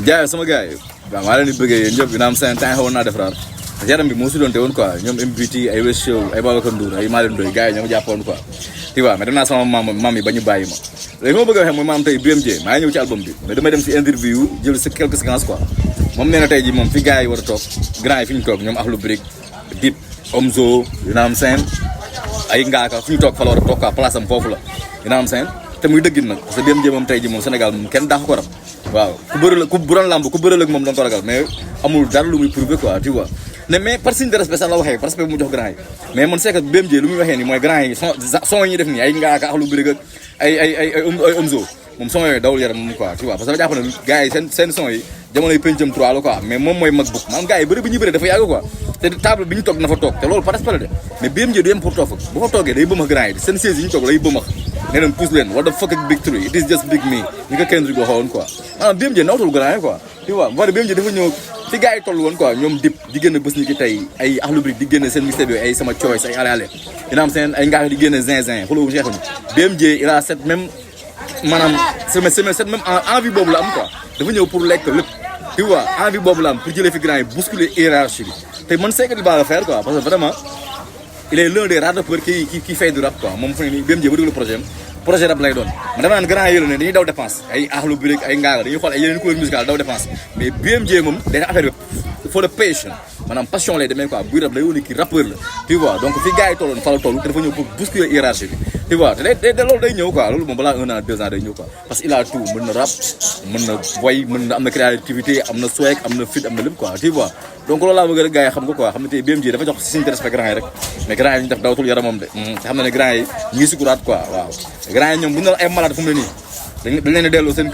jaay sama gars yi waaw maa leen di bëggee yéen ñëpp dina am seen temps xawoon naa defaraat yaram bi moo si doon te woon quoi ñoom MBT ay West Show ay Babacar Ndour ay Malick Ndoye gars yi ñoo ma jàppoon quoi tu vois mais dem naa sama maam yi ba ñu bàyyi ma léegi ma bëgg a waxee mooy maam tey BMJ maa ngi ñëw ci album bi mais damay dem si interview jël si quelques séquences quoi moom nee na tey ji moom fi gars yi war a toog grand yi fi ñu toog ñoom Akhlou Brick Dip Omzo dina am seen ay ngaaka fi ñu toog fa la war a toog quoi place am foofu la dina am seen te muy dëggin nag parce que BMJ moom tey ji moom Sénégal moom kenn daax ko rab waaw ku bëri la ku bu doon lamb ku bëri ak moom da nga ko ragal mais amul dara lu muy prouver quoi tu vois ne mais par signe de respect sax la waxee parce que mu jox grand yi mais man c'est que BMJ lu muy waxee nii mooy grand yi son yi ñuy def nii ay ngaaka Akhlou Brick ak ay Omzo moom son yooyu dawul yaram moom quoi tu vois parce que jàpp na gars yi seen son yi jamonoy pencam 3 la quoi mais moom mooy mag buk maanaam gars yi bëri bi ñuy bëri dafa yàgg quoi te table bi ñu toog na fa toog te loolu par respect la de mais BMJ du yem pour toog fa bu fa toogee day bëmax grand yi seen siège yi ñu toog lay bëmax ne leen pousse leen what the fuck ak big three it is just big me ñu ko Kendrick waxoon quoi maanaam BMJ nawtul grand yi quoi tu vois war BMJ dafa ñëw fi gars yi toll woon quoi ñoom Dip di génn bés ni ki tey ay Akhlou Brick di génn seen mixtape yooyu ay sama choice ay ale dina am seen ay ngaaka di génn zinzin xulóobu xeexuñu BMJ il a cette même maanaam cette même envie boobu la am quoi dafa ñëw pour lekk lépp tu vois envie boobu la am pour jëlee fi grand yi bousculer hiérarchie bi te man c'est que il va le faire quoi parce que vraiment il est l'un des rares rappeurs qui fait du rap quoi moom fu ne nii BMJ ba déglu projet rap lay doon man dama naan grand yële ne dañuy daw dépense ay Akhlou Brick ay ngaaka dañuy xool ay yeneen couleur musicale daw dépense mais BMJ moom day affaire bi il faut de passion maanaam passion lay demee quoi buy rap lay wane kii rappeur la tu vois donc fi gars yi tolloon fa la toll te dafa ñëw pour bousculer hiérarchie bi tu vois te day loolu day ñëw quoi loolu moom balaa 1 an 2 ans day ñëw quoi parce que il a tout mën na rap mën na voy mën na am na créativité am na swag am na fit am na lépp quoi tu vois donc loolu laa bëgg rek gars yi xam nga quoi xam ne tey BMJ dafa jox signe de respect grand yi rek mais grand yi ñu def dawatul yaramam de te xam na ne grand yi ñu ngi sukuraat quoi waaw grand yi ñoom bu ñu ay malade fu mu ne nii dañ leen a delloo seen